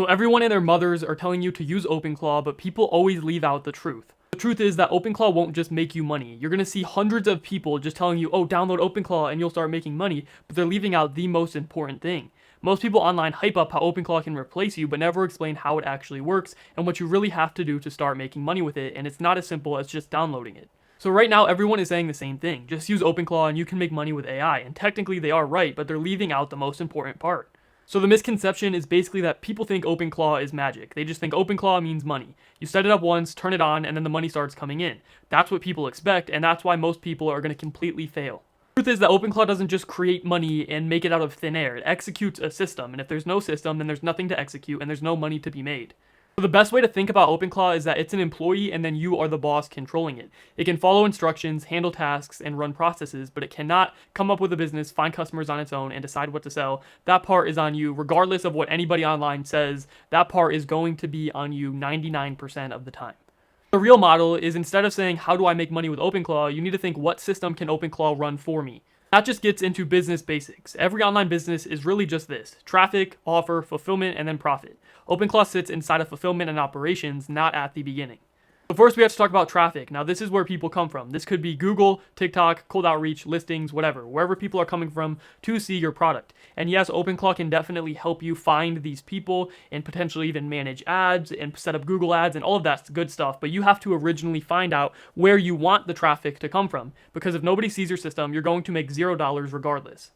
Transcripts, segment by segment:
So everyone and their mothers are telling you to use OpenClaw, but people always leave out the truth. The truth is that OpenClaw won't just make you money. You're gonna see hundreds of people just telling you, oh, download OpenClaw and you'll start making money, but they're leaving out the most important thing. Most people online hype up how OpenClaw can replace you, but never explain how it actually works and what you really have to do to start making money with it, and it's not as simple as just downloading it. So right now, everyone is saying the same thing. Just use OpenClaw and you can make money with AI, and technically they are right, but they're leaving out the most important part. So the misconception is basically that people think OpenClaw is magic. They just think OpenClaw means money. You set it up once, turn it on, and then the money starts coming in. That's what people expect, and that's why most people are going to completely fail. The truth is that OpenClaw doesn't just create money and make it out of thin air. It executes a system, and if there's no system, then there's nothing to execute, and there's no money to be made. So the best way to think about OpenClaw is that it's an employee and then you are the boss controlling it. It can follow instructions, handle tasks, and run processes, but it cannot come up with a business, find customers on its own, and decide what to sell. That part is on you, regardless of what anybody online says. That part is going to be on you 99% of the time. The real model is, instead of saying, how do I make money with OpenClaw, you need to think, what system can OpenClaw run for me? That just gets into business basics. Every online business is really just this: traffic, offer, fulfillment, and then profit. OpenClaw sits inside of fulfillment and operations, not at the beginning. So first we have to talk about traffic. Now this is where people come from. This could be Google, TikTok, cold outreach, listings, whatever. Wherever people are coming from to see your product. And yes, OpenClaw can definitely help you find these people and potentially even manage ads and set up Google ads and all of that good stuff. But you have to originally find out where you want the traffic to come from. Because if nobody sees your system, you're going to make $0 regardless.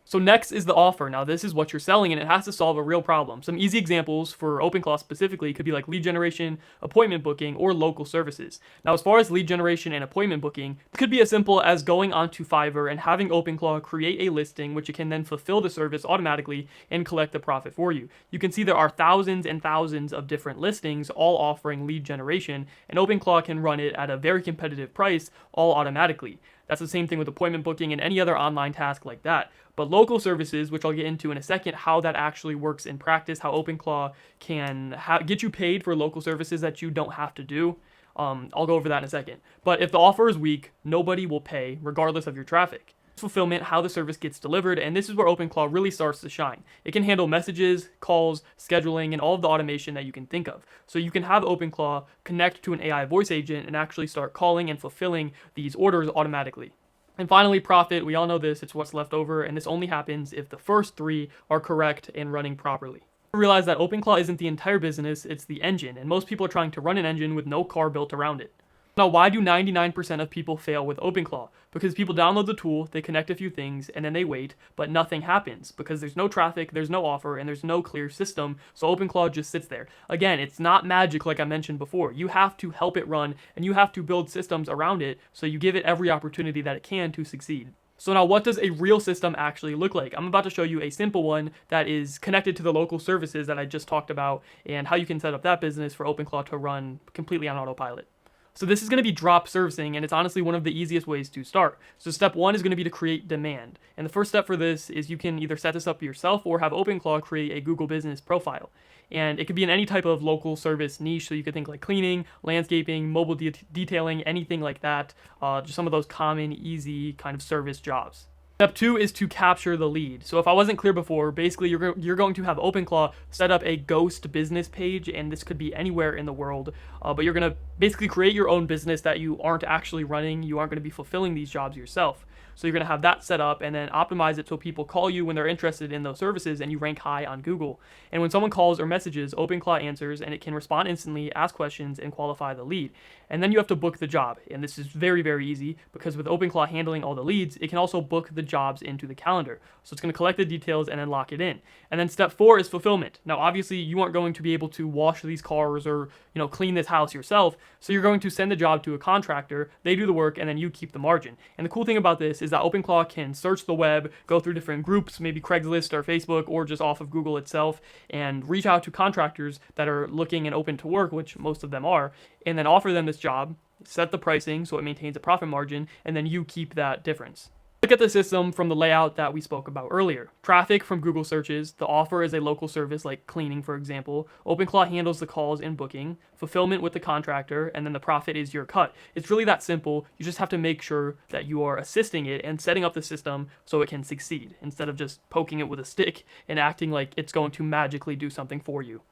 So next is the offer. Now this is what you're selling, and it has to solve a real problem. Some easy examples for OpenClaw specifically could be like lead generation, appointment booking, or local services. Now as far as lead generation and appointment booking, it could be as simple as going onto Fiverr and having OpenClaw create a listing, which it can then fulfill the service automatically and collect the profit for you. You can see there are thousands and thousands of different listings all offering lead generation, and OpenClaw can run it at a very competitive price all automatically. That's the same thing with appointment booking and any other online task like that. But local services, which I'll get into in a second, how that actually works in practice, how OpenClaw can get you paid for local services that you don't have to do. I'll go over that in a second. But if the offer is weak, nobody will pay, regardless of your traffic. Fulfillment, how the service gets delivered, and this is where OpenClaw really starts to shine. It can handle messages, calls, scheduling, and all of the automation that you can think of. So you can have OpenClaw connect to an AI voice agent and actually start calling and fulfilling these orders automatically. And finally, profit. We all know this, it's what's left over, and this only happens if the first three are correct and running properly. Realize that OpenClaw isn't the entire business, it's the engine, and most people are trying to run an engine with no car built around it. Now, why do 99% of people fail with OpenClaw? Because people download the tool, they connect a few things, and then they wait, but nothing happens because there's no traffic, there's no offer, and there's no clear system, so OpenClaw just sits there. Again, it's not magic like I mentioned before. You have to help it run, and you have to build systems around it, so you give it every opportunity that it can to succeed. So now, what does a real system actually look like? I'm about to show you a simple one that is connected to the local services that I just talked about, and how you can set up that business for OpenClaw to run completely on autopilot. So this is going to be drop servicing, and it's honestly one of the easiest ways to start. So step one is going to be to create demand. And the first step for this is you can either set this up yourself or have OpenClaw create a Google business profile. And it could be in any type of local service niche, so you could think like cleaning, landscaping, mobile detailing, anything like that. Just some of those common, easy kind of service jobs. Step two is to capture the lead. So if I wasn't clear before, basically you're going to have OpenClaw set up a ghost business page, and this could be anywhere in the world, but you're going to basically create your own business that you aren't actually running. You aren't going to be fulfilling these jobs yourself. So you're going to have that set up and then optimize it so people call you when they're interested in those services and you rank high on Google. And when someone calls or messages, OpenClaw answers, and it can respond instantly, ask questions, and qualify the lead. And then you have to book the job. And this is very, very easy because with OpenClaw handling all the leads, it can also book the jobs into the calendar. So it's going to collect the details and then lock it in. And then step four is fulfillment. Now, obviously, you aren't going to be able to wash these cars or clean this house yourself. So you're going to send the job to a contractor. They do the work, and then you keep the margin. And the cool thing about this is that OpenClaw can search the web, go through different groups, maybe Craigslist or Facebook, or just off of Google itself, and reach out to contractors that are looking and open to work, which most of them are, and then offer them this job, set the pricing so it maintains a profit margin, and then you keep that difference. Look at the system from the layout that we spoke about earlier. Traffic from Google searches, the offer is a local service like cleaning, for example. OpenClaw handles the calls and booking, fulfillment with the contractor, and then the profit is your cut. It's really that simple. You just have to make sure that you are assisting it and setting up the system so it can succeed, instead of just poking it with a stick and acting like it's going to magically do something for you.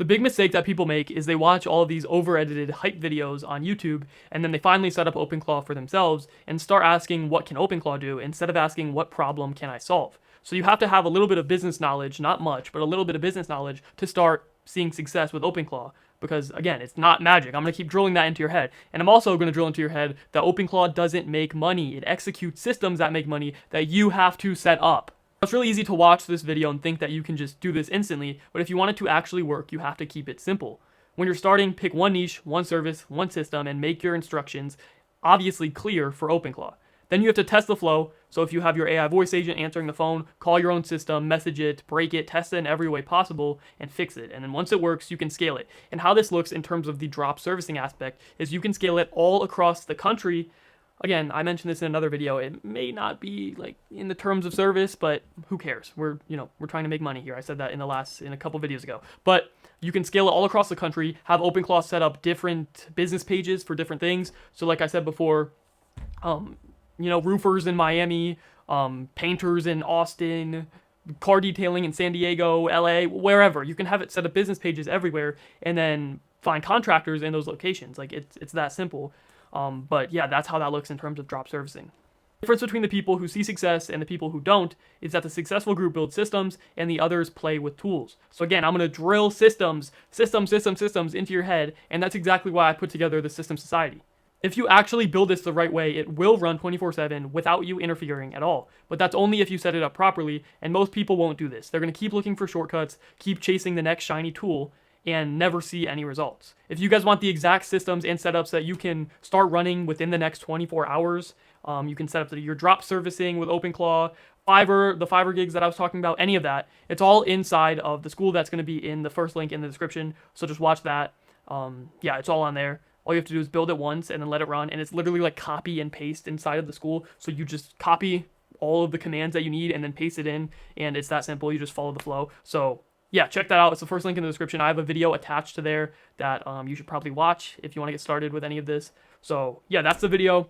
The big mistake that people make is they watch all of these over-edited hype videos on YouTube, and then they finally set up OpenClaw for themselves and start asking what can OpenClaw do instead of asking what problem can I solve. So you have to have a little bit of business knowledge, not much, but a little bit of business knowledge to start seeing success with OpenClaw. Because again, it's not magic. I'm going to keep drilling that into your head. And I'm also going to drill into your head that OpenClaw doesn't make money. It executes systems that make money that you have to set up. It's really easy to watch this video and think that you can just do this instantly, but if you want it to actually work, you have to keep it simple. When you're starting, pick one niche, one service, one system, and make your instructions obviously clear for OpenClaw. Then you have to test the flow, so if you have your AI voice agent answering the phone, call your own system, message it, break it, test it in every way possible, and fix it. And then once it works, you can scale it. And how this looks in terms of the drop servicing aspect is you can scale it all across the country. Again, I mentioned this in another video. It may not be like in the terms of service, but who cares? We're trying to make money here. I said that in a couple videos ago. But you can scale it all across the country, have OpenClaw set up different business pages for different things. So like I said before, roofers in Miami, painters in Austin, car detailing in San Diego, LA, wherever. You can have it set up business pages everywhere and then find contractors in those locations. Like it's that simple. But yeah, that's how that looks in terms of drop servicing. The difference between the people who see success and the people who don't is that the successful group builds systems and the others play with tools. So again, I'm going to drill systems into your head, and that's exactly why I put together the System Society. If you actually build this the right way, it will run 24/7 without you interfering at all. But that's only if you set it up properly, and most people won't do this. They're going to keep looking for shortcuts, keep chasing the next shiny tool, and never see any results. If you guys want the exact systems and setups that you can start running within the next 24 hours, you can set up your drop servicing with OpenClaw, Fiverr, the Fiverr gigs that I was talking about, any of that. It's all inside of the school that's going to be in the first link in the description, so just watch that. Yeah, it's all on there. All you have to do is build it once and then let it run, and it's literally like copy and paste inside of the school, so you just copy all of the commands that you need and then paste it in, and it's that simple. You just follow the flow. So yeah, check that out. It's the first link in the description. I have a video attached to there that you should probably watch if you want to get started with any of this. So yeah, that's the video.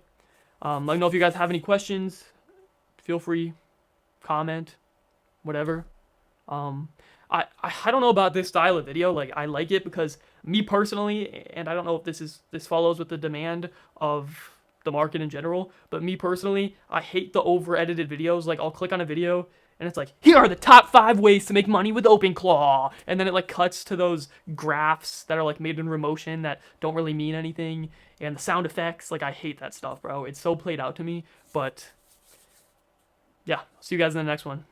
Let me know if you guys have any questions. Feel free, comment, whatever. I don't know about this style of video. Like, I like it because me personally, and I don't know if this follows with the demand of the market in general, but me personally, I hate the over edited videos. Like, I'll click on a video and it's like, here are the top 5 ways to make money with OpenClaw. And then it like cuts to those graphs that are like made in Remotion that don't really mean anything. And the sound effects, like I hate that stuff, bro. It's so played out to me. But yeah, see you guys in the next one.